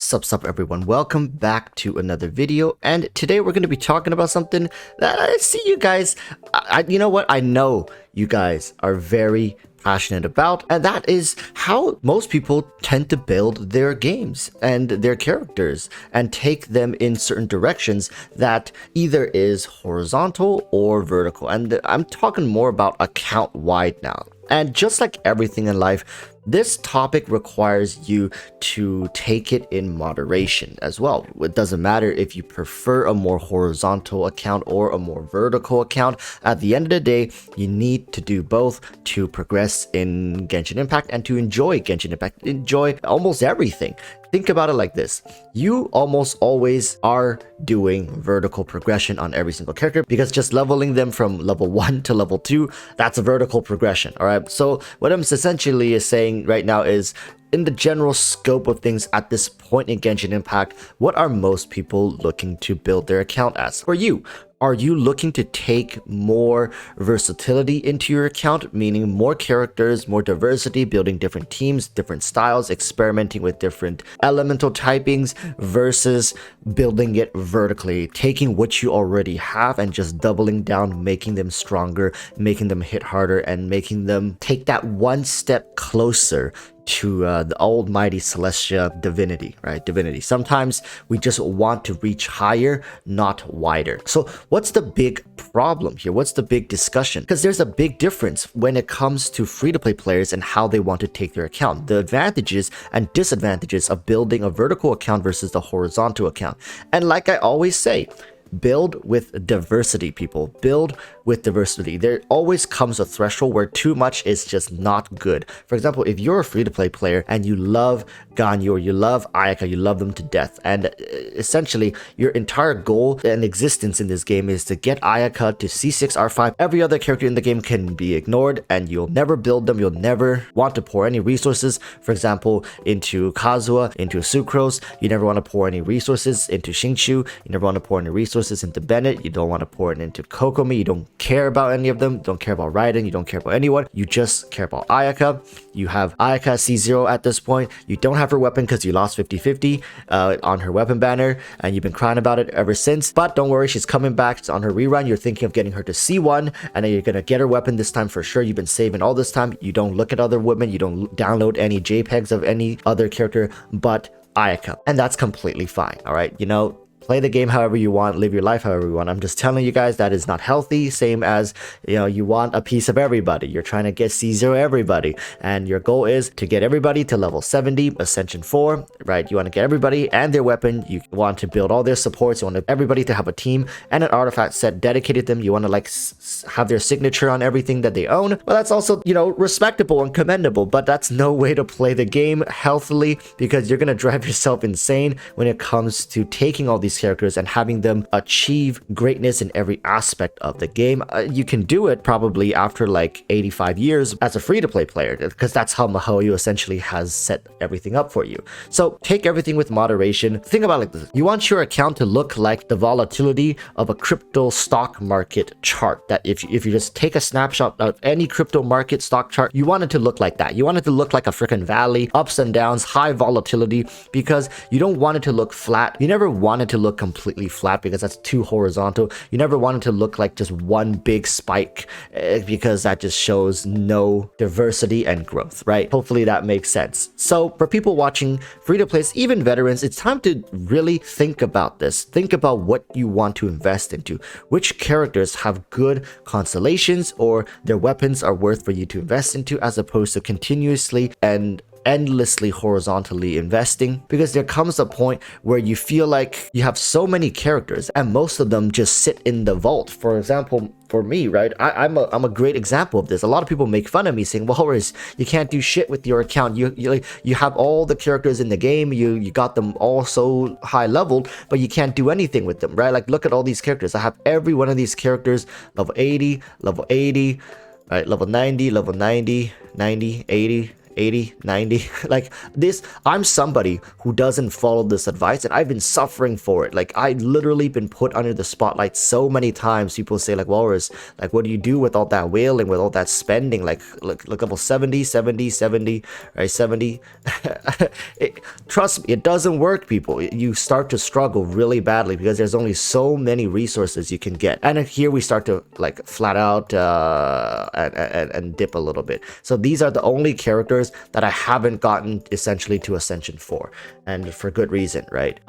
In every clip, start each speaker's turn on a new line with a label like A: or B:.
A: Sup everyone, welcome back to another video, and today we're going to be talking about something that I see you guys, you know what, I know you guys are very passionate about, and that is how most people tend to build their games and their characters and take them in certain directions that either is horizontal or vertical. And I'm talking more about account wide now. And just like everything in life, this topic requires you to take it in moderation as well. It doesn't matter if you prefer a more horizontal account or a more vertical account. At the end of the day, you need to do both to progress in Genshin Impact and to enjoy Genshin Impact, enjoy almost everything. Think about it like this. You almost always are doing vertical progression on every single character because just leveling them from level 1 to level 2, that's a vertical progression, all right? So what I'm essentially is saying right now is, in the general scope of things at this point in Genshin Impact, what are most people looking to build their account as? For you, are you looking to take more versatility into your account, meaning more characters, more diversity, building different teams, different styles, experimenting with different elemental typings, versus building it vertically, taking what you already have and just doubling down, making them stronger, making them hit harder, and making them take that one step closer to the almighty Celestia divinity, right? Divinity. Sometimes we just want to reach higher, not wider. So what's the big problem here? What's the big discussion? Because there's a big difference when it comes to free-to-play players and how they want to take their account. The advantages and disadvantages of building a vertical account versus the horizontal account. And like I always say, build with diversity, people. Build with diversity. There always comes a threshold where too much is just not good. For example, if you're a free-to-play player and you love Ganyu or you love Ayaka, you love them to death, and essentially your entire goal and existence in this game is to get Ayaka to C6 R5. Every other character in the game can be ignored and you'll never build them. You'll never want to pour any resources, for example, into Kazuha, into Sucrose. You never want to pour any resources into Xingqiu. You never want to pour any resources into Bennett. You don't want to pour it into Kokomi. You don't care about any of them. Don't care about Raiden. You don't care about anyone. You just care about Ayaka. You have Ayaka C0 at this point. You don't have her weapon because you lost 50-50 on her weapon banner, and you've been crying about it ever since. But don't worry, she's coming back. It's on her rerun. You're thinking of getting her to C1, and then you're gonna get her weapon this time for sure. You've been saving all this time. You don't look at other women. You don't download any JPEGs of any other character but Ayaka, and that's completely fine. All right, you know, play the game however you want, live your life however you want. I'm just telling you guys that is not healthy. Same as, you know, you want a piece of everybody. You're trying to get C0 everybody, and your goal is to get everybody to level 70, Ascension 4, right? You want to get everybody and their weapon. You want to build all their supports. You want everybody to have a team and an artifact set dedicated to them. You want to like have their signature on everything that they own. Well, that's also, you know, respectable and commendable, but that's no way to play the game healthily, because you're going to drive yourself insane when it comes to taking all these characters and having them achieve greatness in every aspect of the game. You can do it probably after like 85 years as a free-to-play player, because that's how Mihoyo essentially has set everything up for you. So take everything with moderation. Think about it like this. You want your account to look like the volatility of a crypto stock market chart. That if you just take a snapshot of any crypto market stock chart, you want it to look like that. You want it to look like a freaking valley, ups and downs, high volatility, because you don't want it to look flat. You never want it to look completely flat because that's too horizontal. You never want it to look like just one big spike, because that just shows no diversity and growth, right? Hopefully that makes sense. So for people watching free-to-plays, even veterans, it's time to really think about this. Think about what you want to invest into. Which characters have good constellations or their weapons are worth for you to invest into, as opposed to continuously and endlessly horizontally investing, because there comes a point where you feel like you have so many characters and most of them just sit in the vault. For example, for me, right, I'm a great example of this. A lot of people make fun of me saying, well, Horace, you can't do shit with your account. You have all the characters in the game, you got them all so high leveled, but you can't do anything with them, right? Like, look at all these characters. I have every one of these characters level 80, level 80, right, level 90, level 90, 90, 80, 80, 90. Like this, I'm somebody who doesn't follow this advice, and I've been suffering for it. Like I literally been put under the spotlight so many times. People say like, Walrus, like what do you do with all that whaling, with all that spending? Like level 70, 70, 70, right? 70. Trust me, it doesn't work, people. You start to struggle really badly because there's only so many resources you can get. And here we start to like flat out and dip a little bit. So these are the only characters that I haven't gotten essentially to Ascension for, and for good reason, right?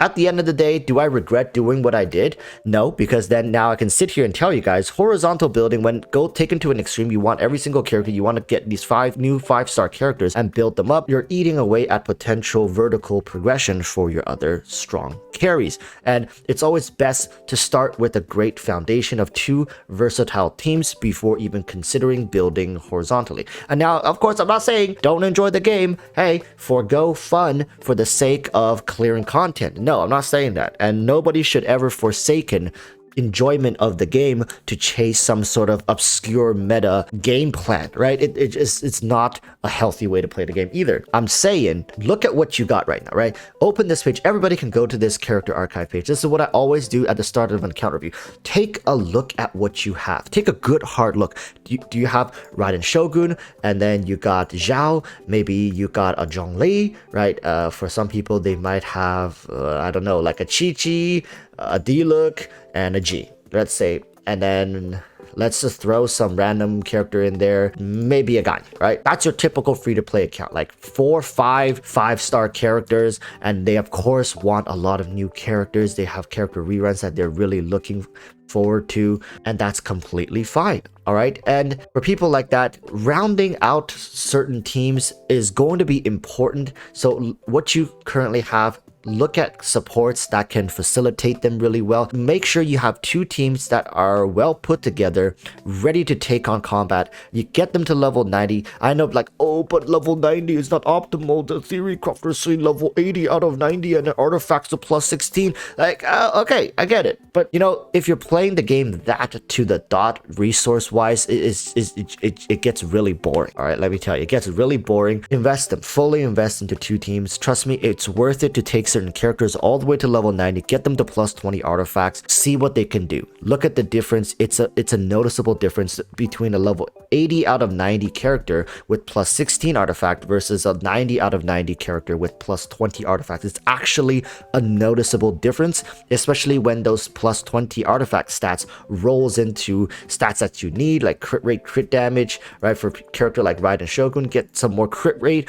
A: At the end of the day, do I regret doing what I did? No, because then now I can sit here and tell you guys, horizontal building, when go taken to an extreme, you want every single character, you want to get these 5 new 5-star characters and build them up. You're eating away at potential vertical progression for your other strong carries. And it's always best to start with a great foundation of 2 versatile teams before even considering building horizontally. And now, of course, I'm not saying don't enjoy the game. Hey, forgo fun for the sake of clearing content. No, I'm not saying that. And nobody should ever forsaken enjoyment of the game to chase some sort of obscure meta game plan, right? It's not a healthy way to play the game either. I'm saying, look at what you got right now, right? Open this page. Everybody can go to this character archive page. This is what I always do at the start of an account review. Take a look at what you have. Take a good hard look. Do you have Raiden Shogun, and then you got Zhao, maybe you got a Zhongli, right? For some people, they might have, I don't know, like a Chi-Chi, a D-Look, and a G, let's say. And then let's just throw some random character in there, maybe a guy, right? That's your typical free-to-play account, like 4, 5 5-star characters, and they of course want a lot of new characters. They have character reruns that they're really looking forward to, and that's completely fine. All right, and for people like that, rounding out certain teams is going to be important. So what you currently have, look at supports that can facilitate them really well. Make sure you have 2 teams that are well put together, ready to take on combat. You get them to level 90. I know, like, oh, but level 90 is not optimal. The theory crafters say level 80 out of 90 and the artifacts are plus 16. Like, okay, I get it. But, you know, if you're playing the game that to the dot resource-wise, it gets really boring. All right, let me tell you, it gets really boring. Invest them, fully invest into 2 teams. Trust me, it's worth it to take certain characters all the way to level 90, get them to plus 20 artifacts, see what they can do. Look at the difference. It's a noticeable difference between a level 80 out of 90 character with plus 16 artifact versus a 90 out of 90 character with plus 20 artifacts. It's actually a noticeable difference, especially when those plus 20 artifact stats rolls into stats that you need, like crit rate, crit damage, right? For a character like Raiden Shogun, get some more crit rate,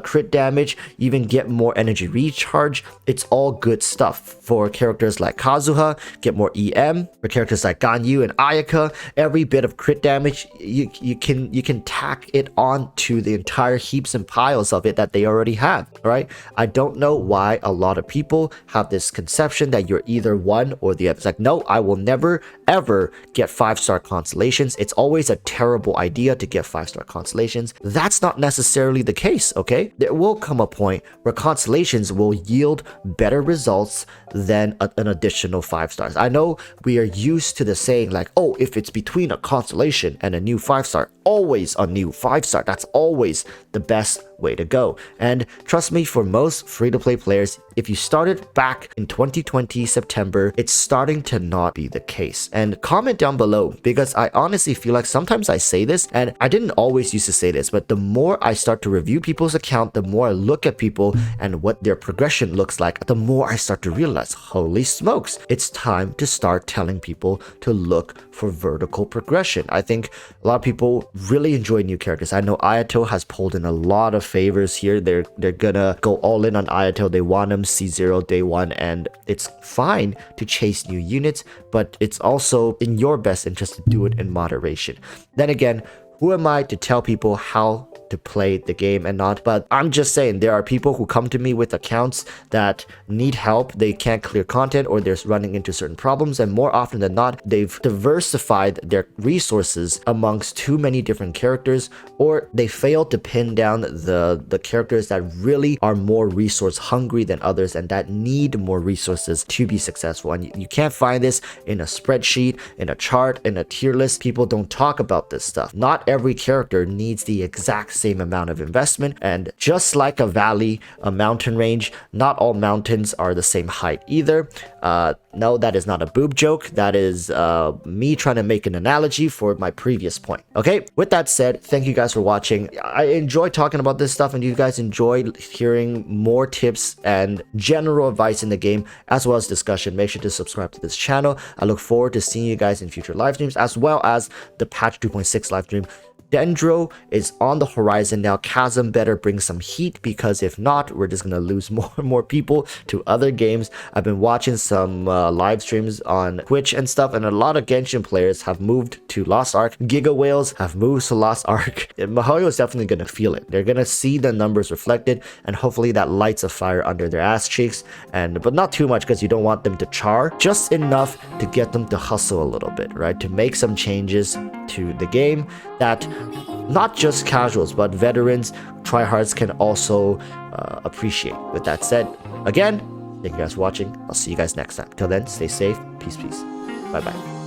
A: crit damage, even get more energy recharge. It's all good stuff. For characters like Kazuha, get more EM. For characters like Ganyu and Ayaka, every bit of crit damage, you can tack it on to the entire heaps and piles of it that they already have. All right, I don't know why a lot of people have this conception that you're either one or the other. It's like, no, I will never ever get 5-star constellations. It's always a terrible idea to get 5-star constellations. That's not necessarily the case. Okay, there will come a point where constellations will yield better results than an additional 5 stars. I know we are used to the saying like, oh, if it's between a constellation and a new 5-star, always a new 5-star. That's always the best way to go. And trust me, for most free-to-play players, if you started back in 2020 September, it's starting to not be the case. And comment down below, because I honestly feel like sometimes I say this, and I didn't always used to say this, but the more I start to review people's account, the more I look at people and what their progression looks like, the more I start to realize, holy smokes, it's time to start telling people to look for vertical progression. I think a lot of people really enjoy new characters. I know Ayato has pulled in a lot of favors here. They're gonna go all in on Ayato. They want him C0 day 1, and it's fine to chase new units, but it's also in your best interest to do it in moderation. Then again, who am I to tell people how to play the game and not? But I'm just saying, there are people who come to me with accounts that need help. They can't clear content, or they're running into certain problems, and more often than not, they've diversified their resources amongst too many different characters, or they failed to pin down the characters that really are more resource hungry than others and that need more resources to be successful. And you can't find this in a spreadsheet, in a chart, in a tier list. People don't talk about this stuff. Not every character needs the exact same amount of investment. And just like a valley, a mountain range, not all mountains are the same height either. No, that is not a boob joke. That is me trying to make an analogy for my previous point. Okay, with that said, thank you guys for watching. I enjoy talking about this stuff, and you guys enjoy hearing more tips and general advice in the game, as well as discussion. Make sure to subscribe to this channel. I look forward to seeing you guys in future live streams, as well as the patch 2.6 live stream. Dendro is on the horizon now. Chasm better bring some heat, because if not, we're just gonna lose more and more people to other games. I've been watching some live streams on Twitch and stuff, and a lot of Genshin players have moved to Lost Ark. Giga Whales have moved to Lost Ark. Mihoyo is definitely gonna feel it. They're gonna see the numbers reflected, and hopefully that lights a fire under their ass cheeks. But not too much, because you don't want them to char. Just enough to get them to hustle a little bit, right? To make some changes to the game that not just casuals, but veterans, tryhards can also appreciate. With that said, again, thank you guys for watching. I'll see you guys next time. Till then, stay safe. Peace, peace. Bye-bye.